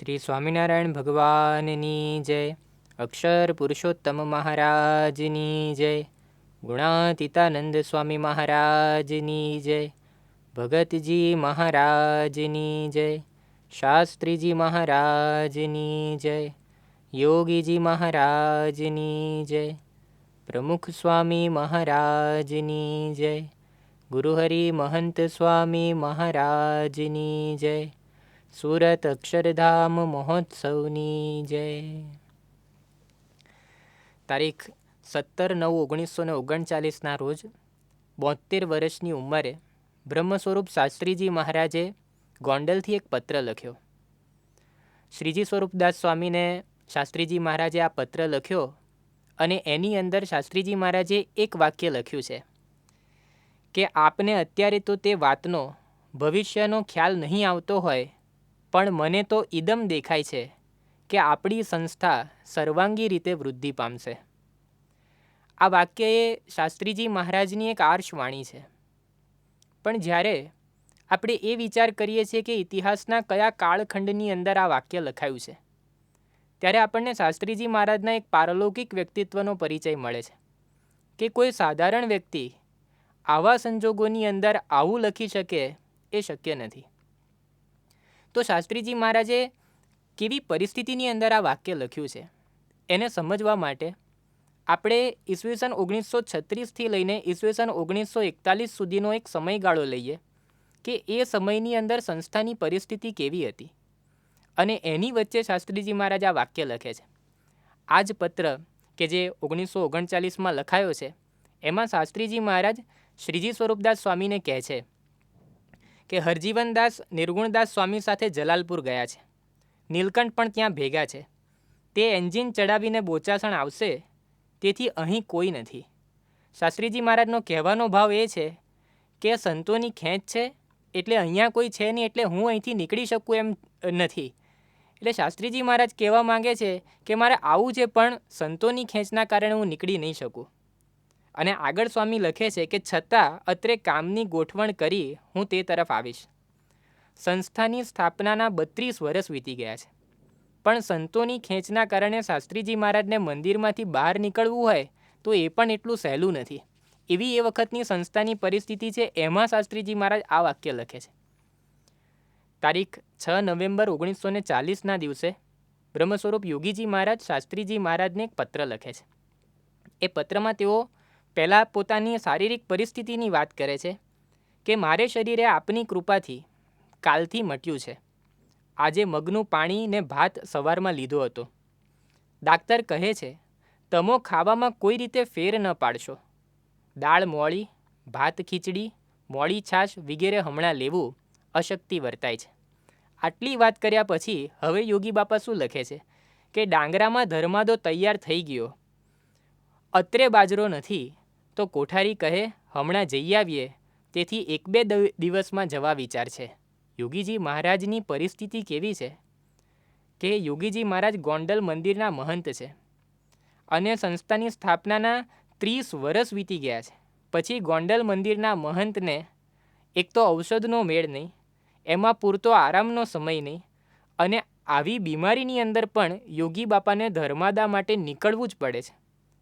શ્રી સ્વામિનારાયણ ભગવાનની જય. અક્ષર પુરુષોત્તમ મહારાજની જય. ગુણાતીતાનંદ સ્વામી મહારાજની જય. ભગતજી મહારાજની જય. શાસ્ત્રીજી મહારાજની જય. યોગીજી મહારાજની જય. પ્રમુખ સ્વામી મહારાજની જય. ગુરુહરિ મહંત સ્વામી મહારાજની જય. સુરત અક્ષરધામ મહોત્સવની જય. તારીખ 17/9/1939ના રોજ 72 વર્ષની ઉંમરે બ્રહ્મ સ્વરૂપ શાસ્ત્રીજી મહારાજે ગોંડલથી એક પત્ર લખ્યો. શ્રીજી સ્વરૂપદાસ સ્વામીને શાસ્ત્રીજી મહારાજે આ પત્ર લખ્યો અને એની અંદર શાસ્ત્રીજી મહારાજે એક વાક્ય લખ્યું છે કે આપને અત્યારે તો તે વાતનો ભવિષ્યનો ખ્યાલ નહીં આવતો હોય, પણ મને તો ઇદમ દેખાય છે કે આપણી સંસ્થા સર્વાંગી રીતે વૃદ્ધિ પામશે. આ વાક્ય એ શાસ્ત્રીજી મહારાજની એક આર્ષવાણી છે. પણ જ્યારે આપણે એ વિચાર કરીએ છીએ કે ઇતિહાસના કયા કાળખંડની અંદર આ વાક્ય લખાયું છે, ત્યારે આપણને શાસ્ત્રીજી મહારાજના એક પારલૌકિક વ્યક્તિત્વનો પરિચય મળે છે કે કોઈ સાધારણ વ્યક્તિ આવા સંજોગોની અંદર આવું લખી શકે એ શક્ય નથી. તો શાસ્ત્રીજી મહારાજે કેવી પરિસ્થિતિની અંદર આ વાક્ય લખ્યું છે એને સમજવા માટે આપણે ઈસવીસન 1936થી લઈને ઈસવીસન 1941 સુધીનો એક સમયગાળો લઈએ કે એ સમયની અંદર સંસ્થાની પરિસ્થિતિ કેવી હતી અને એની વચ્ચે શાસ્ત્રીજી મહારાજ આ વાક્ય લખે છે. આ જ પત્ર કે જે 1939માં લખાયો છે, એમાં શાસ્ત્રીજી મહારાજ શ્રીજી સ્વરૂપદાસ સ્વામીને કહે છે કે હરજીવનદાસ નિર્ગુણદાસ સ્વામી સાથે જલાલપુર ગયા છે. નીલકંઠ પણ ત્યાં ભેગા છે. તે એન્જિન ચડાવીને બોચાસણ આવશે, તેથી અહીં કોઈ નથી. શાસ્ત્રીજી મહારાજનો કહેવાનો ભાવ એ છે કે સંતોની ખેંચ છે એટલે અહીંયા કોઈ છે નહીં, એટલે હું અહીંથી નીકળી શકું એમ નથી. એટલે શાસ્ત્રીજી મહારાજ કહેવા માંગે છે કે મારે આવું છે, પણ સંતોની ખેંચના કારણે હું નીકળી નહીં શકું. અને આગળ સ્વામી લખે છે કે છતાં અત્રે કામની ગોઠવણ કરી હું તે તરફ આવીશ. સંસ્થાની સ્થાપનાના 32 વર્ષ વીતી ગયા છે, પણ સંતોની ખેંચના કારણે શાસ્ત્રીજી મહારાજને મંદિરમાંથી બહાર નીકળવું હોય તો એ પણ એટલું સહેલું નથી. એવી એ વખતની સંસ્થાની પરિસ્થિતિ છે. એમાં શાસ્ત્રીજી મહારાજ આ વાક્ય લખે છે. તારીખ 6 નવેમ્બર 1940ના દિવસે બ્રહ્મ સ્વરૂપ યોગીજી મહારાજ શાસ્ત્રીજી મહારાજને એક પત્ર લખે છે. એ પત્રમાં તેઓ પહેલાં પોતાની શારીરિક પરિસ્થિતિની વાત કરે છે કે મારે શરીરે આપની કૃપાથી કાલથી મટ્યું છે. આજે મગનું પાણી ને ભાત સવારમાં લીધો હતો. ડાક્ટર કહે છે તમો ખાવામાં કોઈ રીતે ફેર ન પાડશો. દાળ મોળી, ભાત ખીચડી, મોળી છાશ વગેરે હમણાં લેવું અશક્તિ વર્તાય છે. આટલી વાત કર્યા પછી હવે યોગી બાપા શું લખે છે કે ડાંગરામાં ધર્માદો તૈયાર થઈ ગયો, અત્રે બાજરો નથી, તો કોઠારી કહે હમણાં જઈ આવીએ, તેથી 1-2 દિવસમાં જવા વિચાર છે. યોગીજી મહારાજની પરિસ્થિતિ કેવી છે કે યોગીજી મહારાજ ગોંડલ મંદિરના મહંત છે અને સંસ્થાની સ્થાપનાના 30 વર્ષ વીતી ગયા છે. પછી ગોંડલ મંદિરના મહંતને એક તો ઔષધનો મેળ નહીં, એમાં પૂરતો આરામનો સમય નહીં, અને આવી બીમારીની અંદર પણ યોગી બાપાને ધર્માદા માટે નીકળવું જ પડે છે.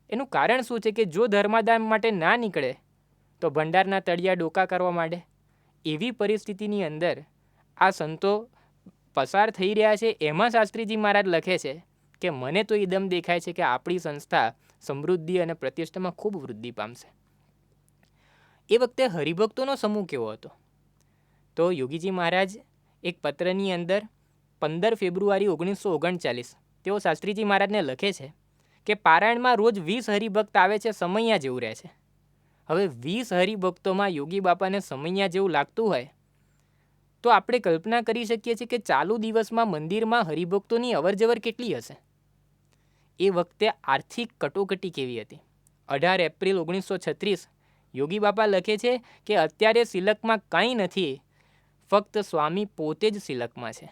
એનું કારણ શું છે કે જો ધર્માદા માટે ના નીકળે તો ભંડારના તળિયા ડોકા કરવા માંડે. એવી પરિસ્થિતિની અંદર આ સંતો પસાર થઈ રહ્યા છે. એમાં શાસ્ત્રીજી મહારાજ લખે છે કે મને તો ઇદમ દેખાય છે કે આપણી સંસ્થા સમૃદ્ધિ અને પ્રતિષ્ઠામાં ખૂબ વૃદ્ધિ પામશે. એ વખતે હરિભક્તોનો સમૂહ કેવો હતો? તો યોગીજી મહારાજ એક પત્રની અંદર 15 ફેબ્રુઆરી 1939 તેઓ શાસ્ત્રીજી મહારાજને લખે છે કે પારાયણમાં રોજ 20 હરિભક્ત આવે છે, સમૈયા જેવું રહે છે. હવે 20 હરિભક્તોમાં યોગી બાપાને સમૈયા જેવું લાગતું હોય તો આપણે કલ્પના કરી શકીએ છીએ કે ચાલુ દિવસમાં મંદિરમાં હરિભક્તોની અવરજવર કેટલી હશે. એ વખતે આર્થિક કટોકટી કેવી હતી? 18 એપ્રિલ 1936 યોગી બાપા લખે છે કે અત્યારે સિલકમાં કંઈ નથી, ફક્ત સ્વામી પોતે જ સિલકમાં છે.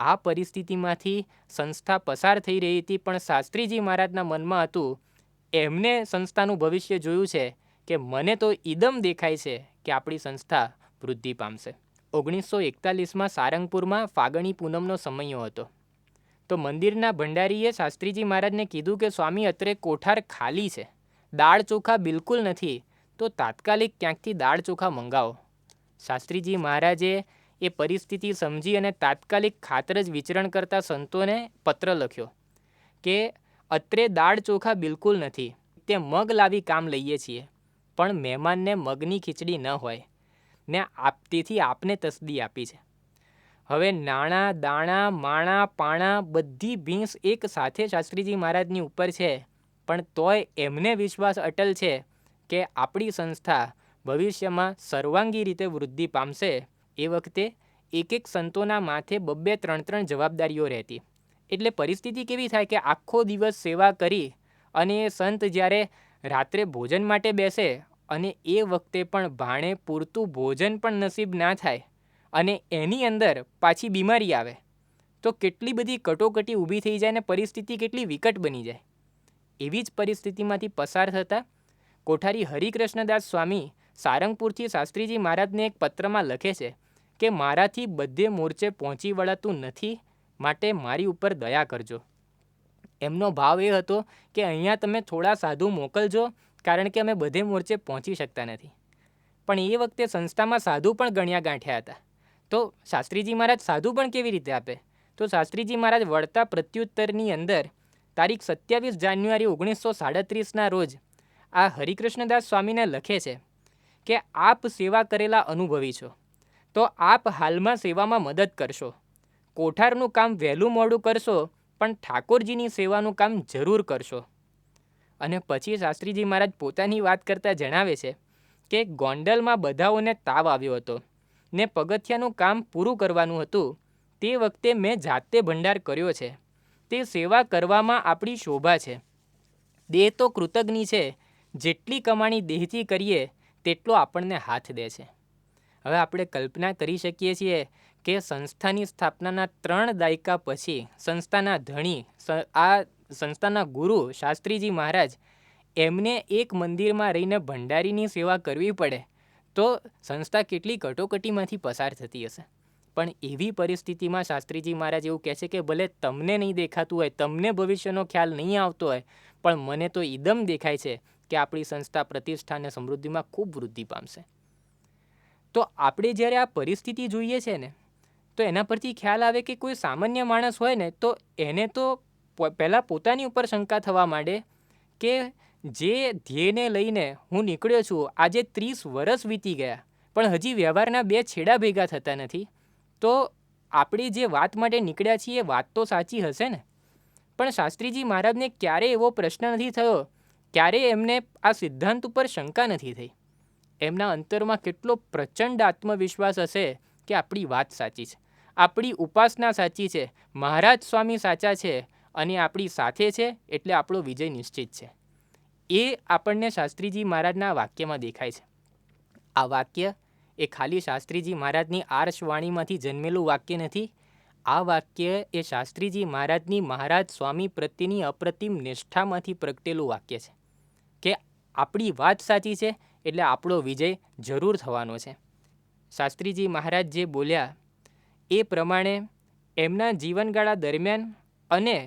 આ પરિસ્થિતિમાંથી સંસ્થા પસાર થઈ રહી હતી, પણ શાસ્ત્રીજી મહારાજના મનમાં હતું, એમને સંસ્થાનું ભવિષ્ય જોયું છે કે મને તો ઇદમ દેખાય છે કે આપણી સંસ્થા વૃદ્ધિ પામશે. 1941માં સારંગપુરમાં ફાગણી પૂનમનો સમયો હતો. તો મંદિરના ભંડારીએ શાસ્ત્રીજી મહારાજને કીધું કે સ્વામી, અત્રે કોઠાર ખાલી છે, દાળ ચોખા બિલકુલ નથી, તો તાત્કાલિક ક્યાંકથી દાળ ચોખા મંગાવો. શાસ્ત્રીજી મહારાજે એ પરિસ્થિતિ સમજી અને તાત્કાલિક ખાતર જ વિચરણ કરતા સંતોને પત્ર લખ્યો કે અત્રે દાળ ચોખા બિલકુલ નથી, તે મગ લાવી કામ લઈએ છીએ, પણ મહેમાનને મગની ખીચડી ન હોય ને તેથી આપને તસદી આપી છે. હવે નાણાં દાણા માણા પાણા બધી ભીંસ એક સાથે શાસ્ત્રીજી મહારાજની ઉપર છે, પણ તોય એમને વિશ્વાસ અટલ છે કે આપણી સંસ્થા ભવિષ્યમાં સર્વાંગી રીતે વૃદ્ધિ પામશે. એ વખતે એક એક સંતોના માથે 2-3 જવાબદારીઓ રહેતી. એટલે પરિસ્થિતિ કેવી થાય કે આખો દિવસ સેવા કરી અને એ સંત જ્યારે રાત્રે ભોજન માટે બેસે અને એ વખતે પણ ભાણે પૂરતું ભોજન પણ નસીબ ના થાય અને એની અંદર પાછી બીમારી આવે, તો કેટલી બધી કટોકટી ઊભી થઈ જાય અને પરિસ્થિતિ કેટલી વિકટ બની જાય. એવી જ પરિસ્થિતિમાંથી પસાર થતાં કોઠારી હરિકૃષ્ણદાસ સ્વામી સારંગપુરથી શાસ્ત્રીજી મહારાજને એક પત્રમાં લખે છે કે મારાથી બધે મોરચે પહોંચી વળાતું નથી, માટે મારી ઉપર દયા કરજો. એમનો ભાવ એ હતો કે અહીંયા તમે થોડા સાધુ મોકલજો, કારણ કે અમે બધે મોરચે પહોંચી શકતા નથી. પણ એ વખતે સંસ્થામાં સાધુ પણ ગણ્યા ગાંઠ્યા હતા. તો શાસ્ત્રીજી મહારાજ સાધુ પણ કેવી રીતે આપે? તો શાસ્ત્રીજી મહારાજ વળતા પ્રત્યુત્તરની અંદર તારીખ 27 જાન્યુઆરી 1937ના રોજ આ હરિકૃષ્ણદાસ સ્વામીને લખે છે કે આપ સેવા કરેલા અનુભવી છો, તો આપ હાલમાં સેવામાં મદદ કરશો. કોઠારનું કામ વહેલું મોડું કરશો, પણ ઠાકોરજીની સેવાનું કામ જરૂર કરશો. અને પછી શાસ્ત્રીજી મહારાજ પોતાની વાત કરતાં જણાવે છે કે ગોંડલમાં બધાઓને તાવ આવ્યો હતો ને પગથિયાનું કામ પૂરું કરવાનું હતું. તે વખતે મેં જાતે ભંડાર કર્યો છે. તે સેવા કરવામાં આપણી શોભા છે. દેહ તો કૃતજ્ઞ છે, જેટલી કમાણી દેહથી કરીએ તેટલો આપણને હાથ દે છે. હવે આપણે કલ્પના કરી શકીએ છીએ કે સંસ્થાની સ્થાપનાના 3 દાયકા પછી સંસ્થાના ધણી, આ સંસ્થાના ગુરુ શાસ્ત્રીજી મહારાજ, એમને એક મંદિરમાં રહીને ભંડારીની સેવા કરવી પડે તો સંસ્થા કેટલી કટોકટીમાંથી પસાર થતી હશે. પણ એવી પરિસ્થિતિમાં શાસ્ત્રીજી મહારાજ એવું કહે છે કે ભલે તમને નહીં દેખાતું હોય, તમને ભવિષ્યનો ખ્યાલ નહીં આવતો હોય, પણ મને તો ઈદમ દેખાય છે કે આપણી સંસ્થા પ્રતિષ્ઠા અને સમૃદ્ધિમાં ખૂબ વૃદ્ધિ પામશે. તો આપણે જ્યારે આ પરિસ્થિતિ જોઈએ છે ને, તો એના પરથી ખ્યાલ આવે કે કોઈ સામાન્ય માણસ હોય ને તો એને તો પહેલાં પોતાની ઉપર શંકા થવા માંડે કે જે ધ્યેયને લઈને હું નીકળ્યો છું, આજે 30 વર્ષ વીતી ગયા પણ હજી વ્યવહારના 2 છેડા ભેગા થતા નથી, તો આપણે જે વાત માટે નીકળ્યા છીએ એ વાત તો સાચી હશે ને. પણ શાસ્ત્રીજી મહારાજને ક્યારેય એવો પ્રશ્ન નથી થયો, ક્યારેય એમને આ સિદ્ધાંત ઉપર શંકા નથી થઈ. એમના અંતરમાં કેટલો પ્રચંડ આત્મવિશ્વાસ હશે કે આપણી વાત સાચી છે, આપણી ઉપાસના સાચી છે, મહારાજ સ્વામી સાચા છે અને આપણી સાથે છે, એટલે આપણો વિજય નિશ્ચિત છે. એ આપણને શાસ્ત્રીજી મહારાજના વાક્યમાં દેખાય છે. આ વાક્ય એ ખાલી શાસ્ત્રીજી મહારાજની આર્ષવાણીમાંથી જન્મેલું વાક્ય નથી. આ વાક્ય એ શાસ્ત્રીજી મહારાજની મહારાજ સ્વામી પ્રત્યેની અપ્રતિમ નિષ્ઠામાંથી પ્રગટેલું વાક્ય છે કે આપણી વાત સાચી છે એટલે આપણો વિજય જરૂર થવાનો છે. શાસ્ત્રીજી મહારાજ જે બોલ્યા એ પ્રમાણે એમના જીવનગાળા દરમિયાન અને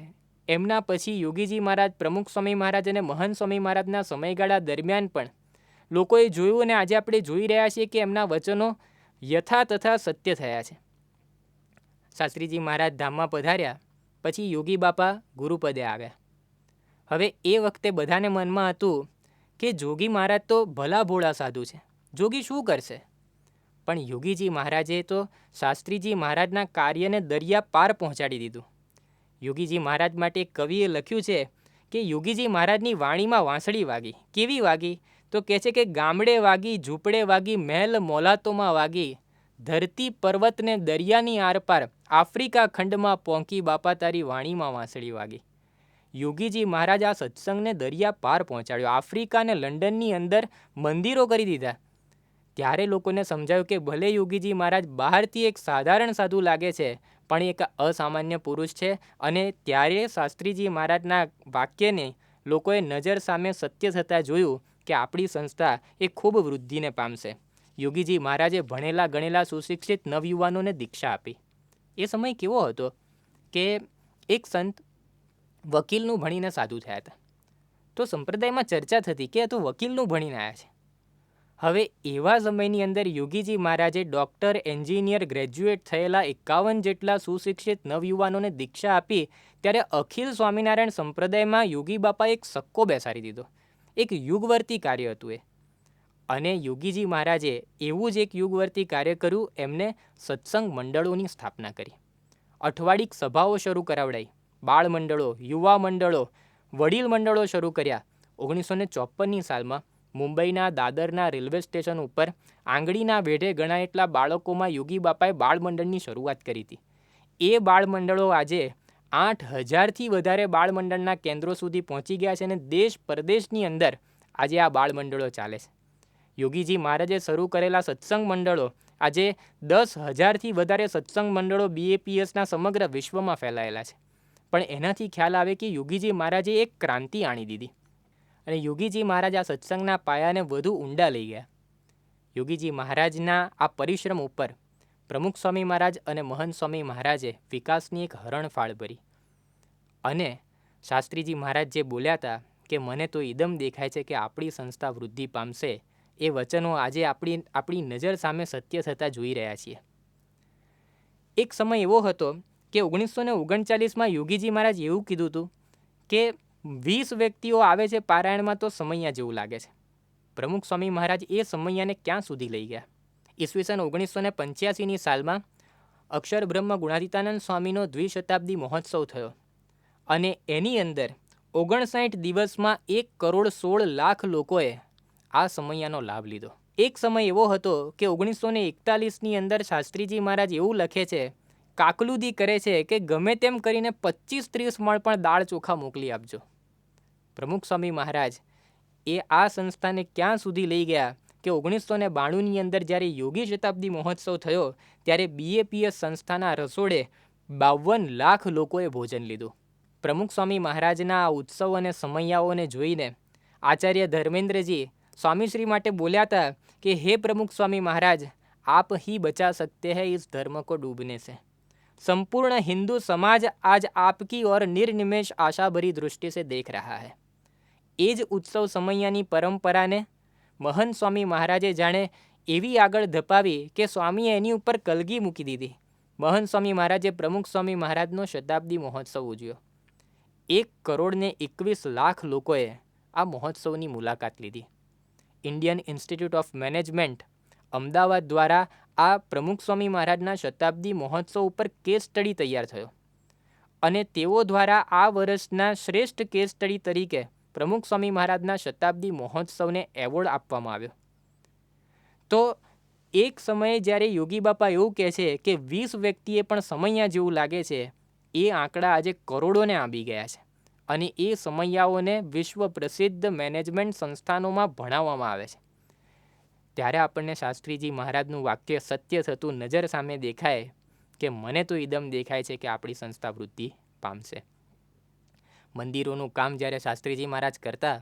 એમના પછી યોગીજી મહારાજ, પ્રમુખ સ્વામી મહારાજ અને મહંત સ્વામી મહારાજના સમયગાળા દરમિયાન પણ લોકોએ જોયું અને આજે આપણે જોઈ રહ્યા છીએ કે એમના વચનો યથા તથા સત્ય થયા છે. શાસ્ત્રીજી મહારાજ ધામમાં પધાર્યા પછી યોગી બાપા ગુરુપદે આવ્યા. હવે એ વખતે બધાને મનમાં હતું કે જોગી મહારાજ તો ભલા ભોળા સાધુ છે, જોગી શું કરશે? પણ યોગીજી મહારાજે તો શાસ્ત્રીજી મહારાજના કાર્યને દરિયા પાર પહોંચાડી દીધું. યોગીજી મહારાજ માટે કવિએ લખ્યું છે કે યોગીજી મહારાજની વાણીમાં વાંસળી વાગી. કેવી વાગી? તો કહે છે કે ગામડે વાગી, ઝૂંપડે વાગી, મહેલ મોલાતોમાં વાગી, ધરતી પર્વતને દરિયાની આરપાર, આફ્રિકા ખંડમાં પહોંચી, બાપા તારી વાણીમાં વાંસળી વાગી. યોગીજી મહારાજ આ સત્સંગને દરિયા પાર પહોંચાડ્યો. આફ્રિકા અને લંડનની અંદર મંદિરો કરી દીધા. ત્યારે લોકોને સમજાયું કે ભલે યોગીજી મહારાજ બહારથી એક સાધારણ સાધુ લાગે છે, પણ એક અસામાન્ય પુરુષ છે. અને ત્યારે શાસ્ત્રીજી મહારાજના વાક્યને લોકોએ નજર સામે સત્ય થતાં જોયું કે આપણી સંસ્થા એ ખૂબ વૃદ્ધિને પામશે. યોગીજી મહારાજે ભણેલા ગણેલા સુશિક્ષિત નવયુવાનોને દીક્ષા આપી. એ સમય કેવો હતો કે એક સંત વકીલનું ભણીને સાધુ થયા હતા. તો સંપ્રદાયમાં ચર્ચા થતી કે આ તો વકીલનું ભણીને આવ્યા છે. હવે એવા સમયની અંદર યોગીજી મહારાજે ડૉક્ટર, એન્જિનિયર, ગ્રેજ્યુએટ થયેલા 51 જેટલા સુશિક્ષિત નવયુવાનોને દીક્ષા આપી ત્યારે અખિલ સ્વામિનારાયણ સંપ્રદાયમાં યોગી બાપાએ એક સક્કો બેસાડી દીધો. એક યુગવર્તી કાર્ય હતું એ. અને યોગીજી મહારાજે એવું જ એક યુગવર્તી કાર્ય કર્યું. એમને સત્સંગ મંડળોની સ્થાપના કરી, અઠવાડિક સભાઓ શરૂ કરાવડાઈ, બાળ મંડળો, યુવા મંડળો, વડીલ મંડળો શરૂ કર્યા. 1954ની સાલમાં મુંબઈના દાદરના રેલવે સ્ટેશન ઉપર આંગળીના વેઢે ગણાય એટલા બાળકોમાં યોગી બાપાએ બાળ મંડળની શરૂઆત કરી હતી. એ બાળ મંડળો આજે 8000થી વધારે બાળ મંડળના કેન્દ્રો સુધી પહોંચી ગયા છે અને દેશ પરદેશની અંદર આજે આ બાળ મંડળો ચાલે છે. યોગીજી મહારાજે શરૂ કરેલા સત્સંગ મંડળો આજે 10,000થી વધારે સત્સંગ મંડળો BAPSના સમગ્ર વિશ્વમાં ફેલાયેલા છે. પણ એનાથી ખ્યાલ આવે કે યોગીજી મહારાજે એક ક્રાંતિ આણી દીધી અને યોગીજી મહારાજ આ સત્સંગના પાયાને વધુ ઊંડા લઈ ગયા. યોગીજી મહારાજના આ પરિશ્રમ ઉપર પ્રમુખ સ્વામી મહારાજ અને મહંત સ્વામી મહારાજે વિકાસની એક હરણફાળ ભરી. અને શાસ્ત્રીજી મહારાજ જે બોલ્યા હતા કે મને તો ઈદમ દેખાય છે કે આપણી સંસ્થા વૃદ્ધિ પામશે, એ વચનો આજે આપણી નજર સામે સત્ય થતાં જોઈ રહ્યા છીએ. એક સમય એવો હતો કે 1939માં યોગીજી મહારાજ એવું કીધું હતું કે 20 વ્યક્તિઓ આવે છે પારાયણમાં તો સમૈયા જેવું લાગે છે. પ્રમુખ સ્વામી મહારાજ એ સમૈયાને ક્યાં સુધી લઈ ગયા? ઈસવીસન 1985ની સાલમાં અક્ષર બ્રહ્મ ગુણાતીતાનંદ સ્વામીનો દ્વિશતાબ્દી મહોત્સવ થયો અને એની અંદર 59 દિવસમાં 1,16,00,000 લોકોએ આ સમૈયાનો લાભ લીધો. એક સમય એવો હતો કે 1941ની અંદર શાસ્ત્રીજી મહારાજ એવું લખે છે, કાકલુદી કરે છે કે ગમે તેમ કરીને 25-30 મણ પણ દાળ ચોખા મોકલી આપજો. પ્રમુખ સ્વામી મહારાજ એ આ સંસ્થાને ક્યાં સુધી લઈ ગયા કે 1992ની અંદર જ્યારે યોગી શતાબ્દી મહોત્સવ થયો ત્યારે BAPS સંસ્થાના રસોડે 52 લાખ લોકોએ ભોજન લીધું. પ્રમુખ સ્વામી મહારાજના આ ઉત્સવ અને સમૈયાઓને જોઈને આચાર્ય ધર્મેન્દ્રજી સ્વામીશ્રી માટે બોલ્યા હતા કે હે પ્રમુખ સ્વામી મહારાજ, આપ ही बचा सकते हैं इस धर्म को डूबने से. संपूर्ण हिंदू समाज आज आपकी और निर्निमेष आशा भरी दृष्टि से देख रहा है. એ જ ઉત્સવ સમૈયાની પરંપરાને મહંત સ્વામી મહારાજે જાણે એવી આગળ ધપાવી કે સ્વામીએ એની ઉપર કલગી મૂકી દીધી. મહંત સ્વામી મહારાજે પ્રમુખ સ્વામી મહારાજનો શતાબ્દી મહોત્સવ ઉજવ્યો. 1,21,00,000 લોકોએ આ મહોત્સવની મુલાકાત લીધી. Indian institute of management Ahmedabad દ્વારા આ પ્રમુખ સ્વામી મહારાજના શતાબ્દી મહોત્સવ ઉપર કેસ સ્ટડી તૈયાર થયો અને તેઓ દ્વારા આ વર્ષના શ્રેષ્ઠ કેસ સ્ટડી તરીકે પ્રમુખ સ્વામી મહારાજના શતાબ્દી મહોત્સવને એવોર્ડ આપવામાં આવ્યો. તો એક સમયે જ્યારે યોગી બાપા એવું કહે છે કે 20 વ્યક્તિએ પણ સમૈયા જેવું લાગે છે, એ આંકડા આજે કરોડોને આંબી ગયા છે અને એ સમૈયાઓને વિશ્વ પ્રસિદ્ધ મેનેજમેન્ટ સંસ્થાનોમાં ભણાવવામાં આવે છે. ત્યારે આપણને શાસ્ત્રીજી મહારાજનું વાક્ય સત્ય થતું નજર સામે દેખાય કે મને તો ઈદમ દેખાય છે કે આપણી સંસ્થા વૃદ્ધિ પામશે. મંદિરોનું કામ જ્યારે શાસ્ત્રીજી મહારાજ કરતા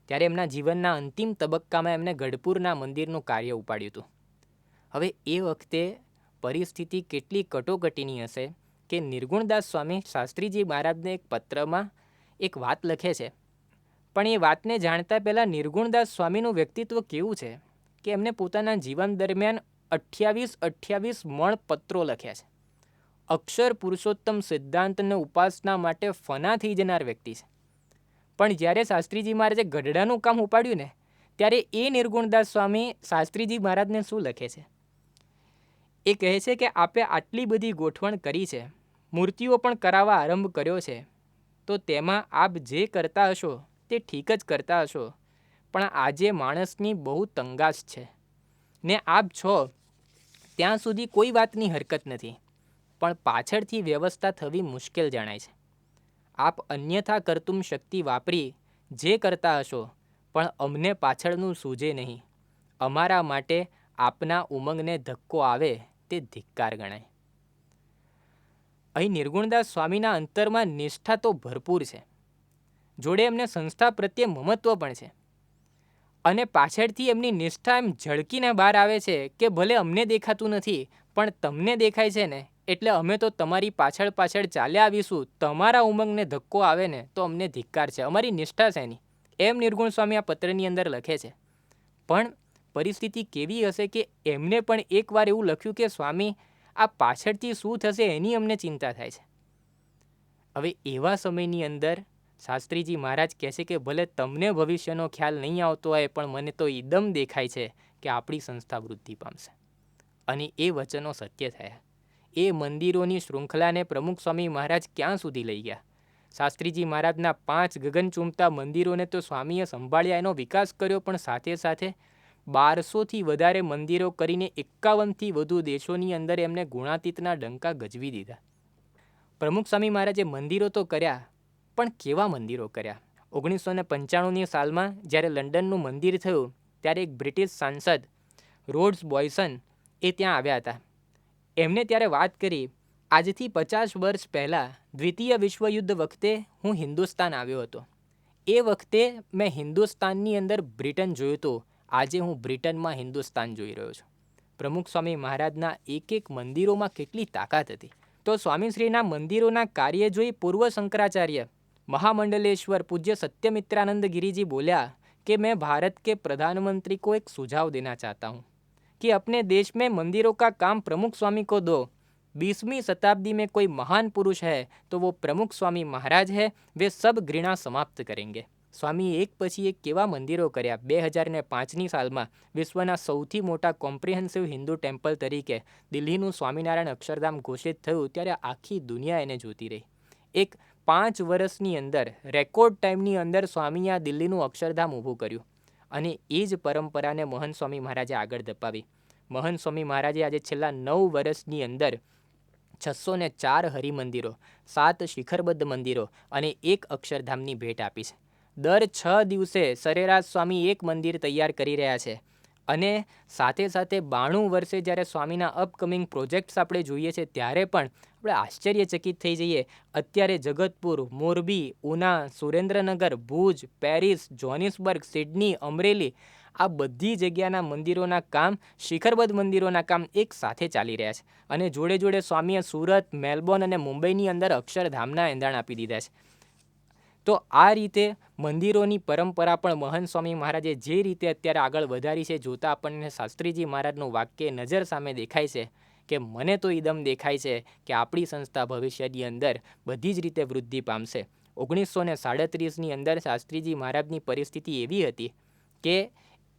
ત્યારે એમના જીવનના અંતિમ તબક્કામાં એમને ગઢપુરના મંદિરનું કાર્ય ઉપાડ્યું હતું. હવે એ વખતે પરિસ્થિતિ કેટલી કટોકટીની હશે કે નિર્ગુણદાસ સ્વામી શાસ્ત્રીજી મહારાજને એક પત્રમાં એક વાત લખે છે, પણ એ વાતને જાણતા પહેલાં નિર્ગુણદાસ સ્વામીનું વ્યક્તિત્વ કેવું છે કે એમને પોતાના જીવન દરમિયાન 28 મણ પત્રો લખ્યા છે. અક્ષર પુરુષોત્તમ સિદ્ધાંતને ઉપાસના માટે ફના થઈ જનાર વ્યક્તિ છે. પણ જ્યારે શાસ્ત્રીજી મહારાજે ગઢડાનું કામ ઉપાડ્યું ને ત્યારે એ નિર્ગુણદાસ સ્વામી શાસ્ત્રીજી મહારાજને શું લખે છે? એ કહે છે કે આપે આટલી બધી ગોઠવણ કરી છે, મૂર્તિઓ પણ કરાવવા આરંભ કર્યો છે, તો તેમાં આપ જે કરતા હશો તે ઠીક જ કરતા હશો, પણ આજે માણસની બહુ તંગાશ છે ને આપ છો ત્યાં સુધી કોઈ વાતની હરકત નથી, પણ પાછળથી વ્યવસ્થા થવી મુશ્કેલ જણાય છે. આપ અન્યથા કરતુમ શક્તિ વાપરી જે કરતા હશો, પણ અમને પાછળનું સૂઝે નહીં. અમારા માટે આપના ઉમંગને ધક્કો આવે તે ધિક્કાર ગણાય. અહીં નિર્ગુણદાસ સ્વામીના અંતરમાં નિષ્ઠા તો ભરપૂર છે, જોડે એમને સંસ્થા પ્રત્યે મમત્વ પણ છે અને પાછળથી એમની નિષ્ઠા એમ ઝળકીને બહાર આવે છે કે ભલે અમને દેખાતું નથી પણ તમને દેખાય છે ને, એટલે અમે તો તમારી પાછળ પાછળ ચાલ્યા આવીશું. તમારા ઉમંગને ધક્કો આવે ને તો અમને ધિક્કાર છે, અમારી નિષ્ઠા છે નહીં. એમ નિર્ગુણ સ્વામી આ પત્રની અંદર લખે છે. પણ પરિસ્થિતિ કેવી હશે કે એમને પણ એકવાર એવું લખ્યું કે સ્વામી આ પાછળથી શું થશે એની અમને ચિંતા થાય છે. હવે એવા સમયની અંદર શાસ્ત્રીજી મહારાજ કહે છે કે ભલે તમને ભવિષ્યનો ખ્યાલ નહીં આવતો હોય પણ મને તો ઈદમ દેખાય છે કે આપણી સંસ્થા વૃદ્ધિ પામશે. અને એ વચનો સત્ય થયા. એ મંદિરોની શૃંખલાને પ્રમુખ સ્વામી મહારાજ ક્યાં સુધી લઈ ગયા. શાસ્ત્રીજી મહારાજના 5 ગગન ચૂમતા મંદિરોને તો સ્વામીએ સંભાળ્યા, એનો વિકાસ કર્યો, પણ સાથે સાથે 1200થી વધારે મંદિરો કરીને 51થી વધુ દેશોની અંદર એમને ગુણાતીતના ડંકા ગજવી દીધા. પ્રમુખ સ્વામી મહારાજે મંદિરો તો કર્યા, પણ કેવા મંદિરો કર્યા. 1995ની સાલમાં જ્યારે લંડનનું મંદિર થયું ત્યારે એક બ્રિટિશ સાંસદ રોડ્સ બોયસન એ ત્યાં આવ્યા હતા. એમને ત્યારે વાત કરી, આજથી 50 વર્ષ પહેલાં દ્વિતીય વિશ્વયુદ્ધ વખતે હું હિન્દુસ્તાન આવ્યો હતો. એ વખતે મેં હિન્દુસ્તાનની અંદર બ્રિટન જોયું હતું, આજે હું બ્રિટનમાં હિન્દુસ્તાન જોઈ રહ્યો છું. પ્રમુખ સ્વામી મહારાજના એક એક મંદિરોમાં કેટલી તાકાત હતી. તો સ્વામીશ્રીના મંદિરોના કાર્ય જોઈ પૂર્વ શંકરાચાર્ય महामंडलेश्वर पूज्य सत्यमित्रानंद गिरी जी बोला कि मैं भारत के प्रधानमंत्री को एक सुझाव देना चाहता हूँ कि अपने देश में मंदिरों का काम प्रमुख स्वामी को दो. 20वीं शताब्दी में कोई महान पुरुष है तो वो प्रमुख स्वामी महाराज है. वे सब घृणा समाप्त करेंगे. સ્વામી એક પછી એક કેવા મંદિરો કર્યા. 2005ની સાલમાં વિશ્વના સૌથી મોટા કોમ્પ્રિહેન્સિવ હિન્દુ ટેમ્પલ તરીકે દિલ્હીનું સ્વામિનારાયણ અક્ષરધામ ઘોષિત થયું ત્યારે આખી દુનિયા એને જોતી રહી. એક 5 વર્ષની અંદર રેકોર્ડ ટાઈમની અંદર સ્વામીએ આ દિલ્હીનું અક્ષરધામ ઊભું કર્યું અને એ જ પરંપરાને મહંત સ્વામી મહારાજે આગળ ધપાવી. મહંત સ્વામી મહારાજે આજે છેલ્લા 9 વર્ષની અંદર 604 હરિમંદિરો, 7 શિખરબદ્ધ મંદિરો અને 1 અક્ષરધામની ભેટ આપી છે. દર 6 દિવસે સરેરાશ સ્વામી એક મંદિર તૈયાર કરી રહ્યા છે અને સાથે સાથે 92 વર્ષે જ્યારે સ્વામીના અપકમિંગ પ્રોજેક્ટ્સ આપણે જોઈએ છે ત્યારે પણ આપણે આશ્ચર્યચકિત થઈ જઈએ. અત્યારે Jagatpur, Morbi, Una, Surendranagar, Bhuj, Paris, Johannesburg, Sydney, Amreli આ બધી જગ્યાના મંદિરોના કામ, શિખરબદ્ધ મંદિરોના કામ એક સાથે ચાલી રહ્યા છે અને જોડે જોડે સ્વામીએ સુરત, મેલબોર્ન અને મુંબઈની અંદર અક્ષરધામના એંધાણ આપી દીધા છે. તો આ રીતે મંદિરોની પરંપરા પણ મહંત સ્વામી મહારાજે જે રીતે અત્યારે આગળ વધારી છે જોતાં આપણને શાસ્ત્રીજી મહારાજનું વાક્ય નજર સામે દેખાય છે કે મને તો ઈદમ દેખાય છે કે આપણી સંસ્થા ભવિષ્યની અંદર બધી જ રીતે વૃદ્ધિ પામશે. 1937ની અંદર શાસ્ત્રીજી મહારાજની પરિસ્થિતિ એવી હતી કે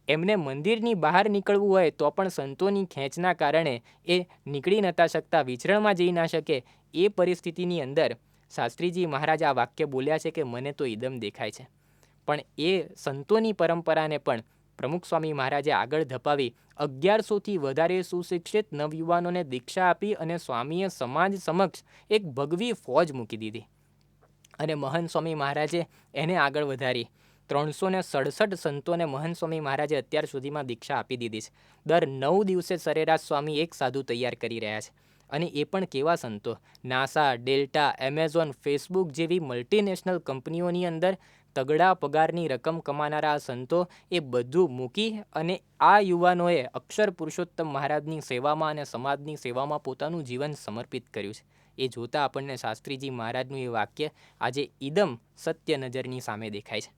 એમને મંદિરની બહાર નીકળવું હોય તો પણ સંતોની ખેંચના કારણે એ નીકળી નહોતા શકતા, વિચરણમાં જઈ ના શકે. એ પરિસ્થિતિની અંદર શાસ્ત્રીજી મહારાજ આ વાક્ય બોલ્યા છે કે મને તો ઈદમ દેખાય છે. પણ એ સંતોની પરંપરાને પણ પ્રમુખ સ્વામી મહારાજે આગળ ધપાવી 1100થી વધારે સુશિક્ષિત નવયુવાનોને દીક્ષા આપી અને સ્વામીએ સમાજ સમક્ષ એક ભગવી ફોજ મૂકી દીધી અને મહંત સ્વામી મહારાજે એને આગળ વધારી. 367 સંતોને મહંત સ્વામી મહારાજે અત્યાર સુધીમાં દીક્ષા આપી દીધી છે. દર 9 દિવસે સરેરાશ સ્વામી એક સાધુ તૈયાર કરી રહ્યા છે અને એ પણ કેવા સંતો. નાસા, ડેલ્ટા, એમેઝોન, ફેસબુક જેવી મલ્ટીનેશનલ કંપનીઓની અંદર તગડા પગારની રકમ કમાનારા સંતો એ બધું મૂકી અને આ યુવાનોએ અક્ષર પુરુષોત્તમ મહારાજની સેવામાં અને સમાજની સેવામાં પોતાનું જીવન સમર્પિત કર્યું છે. એ જોતાં આપણને શાસ્ત્રીજી મહારાજનું એ વાક્ય આજે ઈદમ સત્ય નજરની સામે દેખાય છે.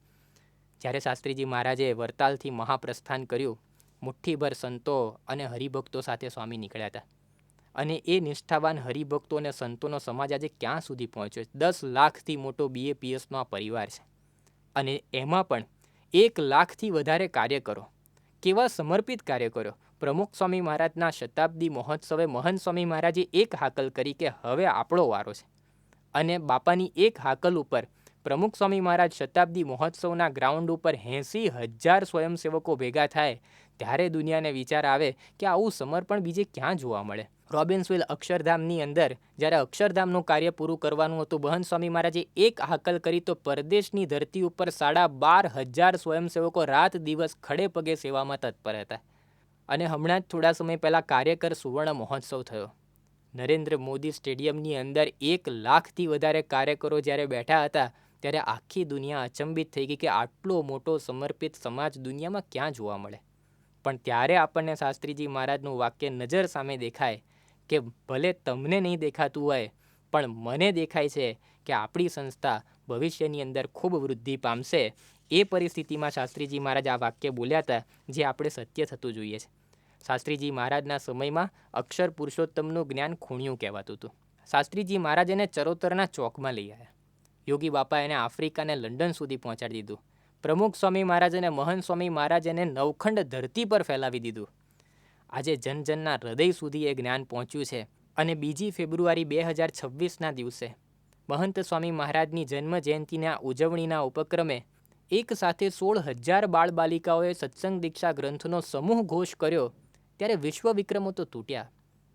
જ્યારે શાસ્ત્રીજી મહારાજે વરતાલથી મહાપ્રસ્થાન કર્યું, મુઠ્ઠીભર સંતો અને હરિભક્તો સાથે સ્વામી નીકળ્યા હતા અને એ નિષ્ઠાવાન હરિભક્તો અને સંતોનો સમાજ આજે ક્યાં સુધી પહોંચ્યો છે. 10 લાખથી મોટો BAPSનો આ પરિવાર છે અને એમાં પણ 1 લાખથી વધારે કાર્યકરો. કેવા સમર્પિત કાર્યકરો. પ્રમુખ સ્વામી મહારાજના શતાબ્દી મહોત્સવે મહંત સ્વામી મહારાજે એક હાકલ કરી કે હવે આપણો વારો છે અને બાપાની એક હાકલ ઉપર પ્રમુખ સ્વામી મહારાજ શતાબ્દી મહોત્સવના ગ્રાઉન્ડ ઉપર 80,000 સ્વયંસેવકો ભેગા થાય ત્યારે દુનિયાને વિચાર આવે કે આવું સમર્પણ બીજે ક્યાં જોવા મળે. રોબિન્સવિલ અક્ષરધામની અંદર જ્યારે અક્ષરધામનું કાર્ય પૂરું કરવાનું હતું, મહંત સ્વામી મહારાજે એક હાકલ કરી તો પરદેશની ધરતી ઉપર 12,500 સ્વયંસેવકો રાત દિવસ ખડે પગે સેવામાં તત્પર હતા. અને હમણાં જ થોડા સમય પહેલાં કાર્યકર સુવર્ણ મહોત્સવ થયો. નરેન્દ્ર મોદી સ્ટેડિયમની અંદર 1 લાખથી વધારે કાર્યકરો જ્યારે બેઠા હતા ત્યારે આખી દુનિયા અચંબિત થઈ ગઈ કે આટલો મોટો સમર્પિત સમાજ દુનિયામાં ક્યાં જોવા મળે. પણ ત્યારે આપણને શાસ્ત્રીજી મહારાજનું વાક્ય નજર સામે દેખાય કે ભલે તમને નહીં દેખાતું હોય, પણ મને દેખાય છે કે આપણી સંસ્થા ભવિષ્યની અંદર ખૂબ વૃદ્ધિ પામશે. એ પરિસ્થિતિમાં શાસ્ત્રીજી મહારાજ આ વાક્ય બોલ્યા હતા, જે આપણે સત્ય થતું જોઈએ છે. શાસ્ત્રીજી મહારાજના સમયમાં અક્ષર પુરુષોત્તમનું જ્ઞાન ખૂણ્યું કહેવાતું હતું. શાસ્ત્રીજી મહારાજ એને ચરોતરના ચોકમાં લઈ આવ્યા. યોગી બાપા એને આફ્રિકા અને લંડન સુધી પહોંચાડી દીધું. પ્રમુખ સ્વામી મહારાજ અને મહંત સ્વામી મહારાજ એને નવખંડ ધરતી પર ફેલાવી દીધું. આજે જનજનના હૃદય સુધી એ જ્ઞાન પહોંચ્યું છે. અને 2 ફેબ્રુઆરી 2026ના દિવસે મહંત સ્વામી મહારાજની જન્મ જયંતિના ઉજવણીના ઉપક્રમે એક સાથે 16,000 બાળબાલિકાઓએ સત્સંગ દીક્ષા ગ્રંથનો સમૂહ ઘોષ કર્યો. ત્યારે વિશ્વ વિક્રમો તો તૂટ્યા,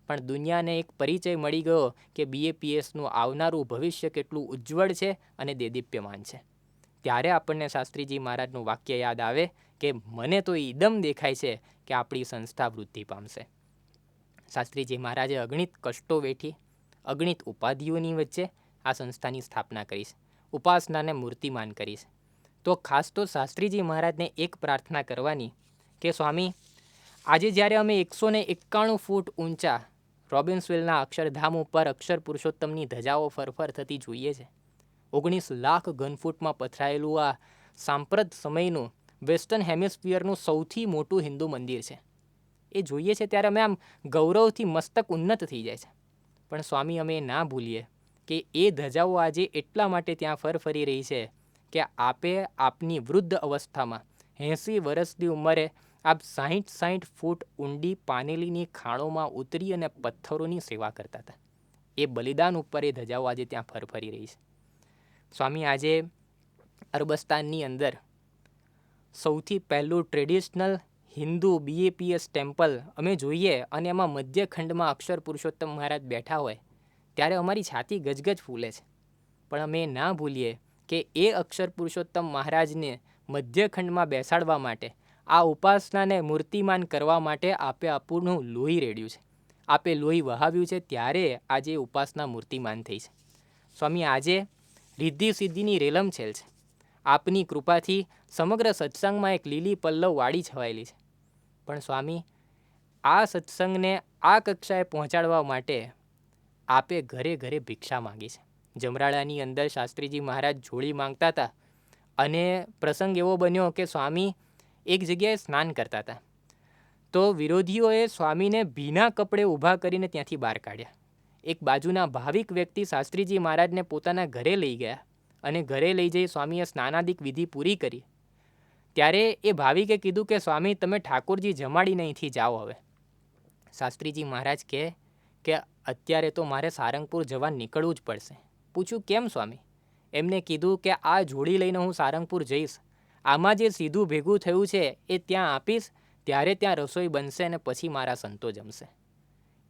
પણ દુનિયાને એક પરિચય મળી ગયો કે BAPSનું આવનારું ભવિષ્ય કેટલું ઉજ્જવળ છે અને દેદીપ્યમાન છે. ત્યારે આપણને શાસ્ત્રીજી મહારાજનું વાક્ય યાદ આવે કે મને તો ઈદમ દેખાય છે કે આપણી સંસ્થા વૃદ્ધિ પામશે. શાસ્ત્રીજી મહારાજે અગણિત કષ્ટો વેઠી, અગણિત ઉપાધિઓની વચ્ચે આ સંસ્થાની સ્થાપના કરી છે, ઉપાસનાને મૂર્તિમાન કરી છે. તો ખાસ તો શાસ્ત્રીજી મહારાજને એક પ્રાર્થના કરવાની કે સ્વામી, આજે જ્યારે અમે 191 ફૂટ ઊંચા રોબિન્સવિલના અક્ષરધામ ઉપર અક્ષર પુરુષોત્તમની ધજાઓ ફરફર થતી જોઈએ છે, 19 લાખ ઘનફૂટમાં પથરાયેલું આ સાંપ્રત સમયનું વેસ્ટર્ન હેમિસ્ફિયરનું સૌથી મોટું હિન્દુ મંદિર છે, એ જોઈએ છે ત્યારે અમે આમ ગૌરવથી મસ્તક ઉન્નત થઈ જાય છે. પણ સ્વામી, અમે ના ભૂલીએ કે એ ધજાઓ આજે એટલા માટે ત્યાં ફરફરી રહી છે કે આપે આપની વૃદ્ધ અવસ્થામાં 80 વર્ષની ઉંમરે આપ 60 ફૂટ ઊંડી પાનેલીની ખાણોમાં ઉતરી અને પથ્થરોની સેવા કરતા હતા. એ બલિદાન ઉપર એ ધજાઓ આજે ત્યાં ફરફરી રહી છે. સ્વામી, આજે અરબસ્તાનની અંદર સૌથી પહેલું ટ્રેડિશનલ હિન્દુ BAPS ટેમ્પલ અમે જોઈએ અને એમાં મધ્યખંડમાં અક્ષર પુરુષોત્તમ મહારાજ બેઠા હોય ત્યારે અમારી છાતી ગજગજ ફૂલે છે. પણ અમે ના ભૂલીએ કે એ અક્ષર પુરુષોત્તમ મહારાજને મધ્યખંડમાં બેસાડવા માટે, આ ઉપાસનાને મૂર્તિમાન કરવા માટે આપે આપણું લોહી રેડ્યું છે, આપે લોહી વહાવ્યું છે, ત્યારે આજે ઉપાસના મૂર્તિમાન થઈ છે. સ્વામી, આજે રિદ્ધિ સિદ્ધિની રેલમછેલ છે. આપની કૃપાથી સમગ્ર સત્સંગમાં એક લીલી પલ્લવ વાળી છવાયેલી છે. પણ સ્વામી, આ સત્સંગને આ કક્ષાએ પહોંચાડવા માટે આપે ઘરે ઘરે ભિક્ષા માંગી છે. જમરાળાની અંદર શાસ્ત્રીજી મહારાજ જોડી માંગતા હતા અને પ્રસંગ એવો બન્યો કે સ્વામી એક જગ્યાએ સ્નાન કરતા હતા, તો વિરોધીઓએ સ્વામીને ભીના કપડે ઊભા કરીને ત્યાંથી બહાર કાઢ્યા. એક બાજુના ભાવિક વ્યક્તિ શાસ્ત્રીજી મહારાજને પોતાના ઘરે લઈ ગયા અને ઘરે લઈ જઈ સ્વામીએ સ્નાનાદિક વિધિ પૂરી કરી. ત્યારે એ ભાવિકે કીધું કે સ્વામી, તમે ઠાકોરજી જમાડીને અહીંથી જાઓ હવે. શાસ્ત્રીજી મહારાજ કહે કે અત્યારે તો મારે સારંગપુર જવા નીકળવું જ પડશે. પૂછ્યું કેમ સ્વામી? એમને કીધું કે આ જોડી લઈને હું સારંગપુર જઈશ, આમાં જે સીધું ભેગું થયું છે એ ત્યાં આપીશ, ત્યારે ત્યાં રસોઈ બનશે અને પછી મારા સંતો જમશે.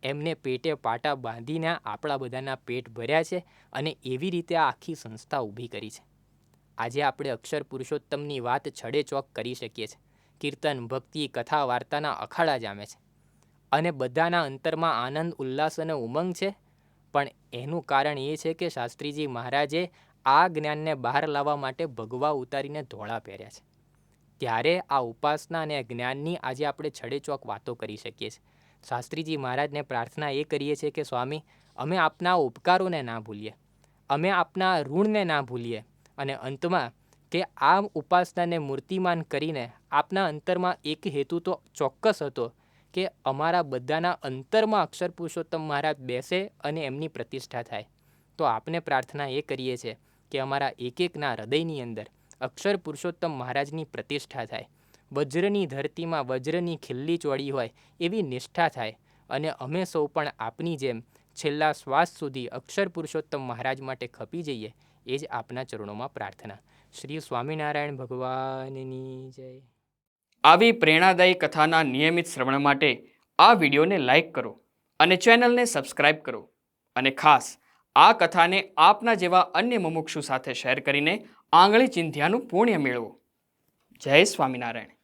એમને પેટે પાટા બાંધીને આપણા બધાના પેટ ભર્યા છે અને એવી રીતે આ આખી સંસ્થા ઊભી કરી છે. આજે આપણે અક્ષર પુરુષોત્તમની વાત છડે ચોક કરી શકીએ છીએ. કીર્તન, ભક્તિ, કથા, વાર્તાના અખાડા જામે છે અને બધાના અંતરમાં આનંદ, ઉલ્લાસ અને ઉમંગ છે. પણ એનું કારણ એ છે કે શાસ્ત્રીજી મહારાજે આ જ્ઞાનને બહાર લાવવા માટે ભગવા ઉતારીને ધોળા પહેર્યા છે. ત્યારે આ ઉપાસના અને જ્ઞાનની આજે આપણે છડે ચોક વાતો કરી શકીએ છીએ. શાસ્ત્રીજી મહારાજને પ્રાર્થના એ કરીએ છીએ કે સ્વામી, અમે આપના ઉપકારોને ના ભૂલીએ, અમે આપના ઋણને ના ભૂલીએ અને અંતમાં કે આ ઉપાસનાને મૂર્તિમાન કરીને આપના અંતરમાં એક હેતુ તો ચોક્કસ હતો કે અમારા બધાના અંતરમાં અક્ષર પુરુષોત્તમ મહારાજ બેસે અને એમની પ્રતિષ્ઠા થાય. તો આપને પ્રાર્થના એ કરીએ છીએ કે અમારા એક એકના હૃદયની અંદર અક્ષર પુરુષોત્તમ મહારાજની પ્રતિષ્ઠા થાય, વજ્રની ધરતીમાં વજ્રની ખિલ્લી ચોડી હોય એવી નિષ્ઠા થાય અને અમે સૌ પણ આપની જેમ છેલ્લા શ્વાસ સુધી અક્ષર પુરુષોત્તમ મહારાજ માટે ખપી જઈએ, એ જ આપના ચરણોમાં પ્રાર્થના. શ્રી સ્વામિનારાયણ ભગવાનની જય. આવી પ્રેરણાદાયી કથાના નિયમિત શ્રવણ માટે આ વિડીયોને લાઈક કરો અને ચેનલને સબસ્ક્રાઇબ કરો અને ખાસ આ કથાને આપના જેવા અન્ય મુમુક્ષુ સાથે શેર કરીને આંગળી ચિંધ્યાનું પુણ્ય મેળવો. જય સ્વામિનારાયણ.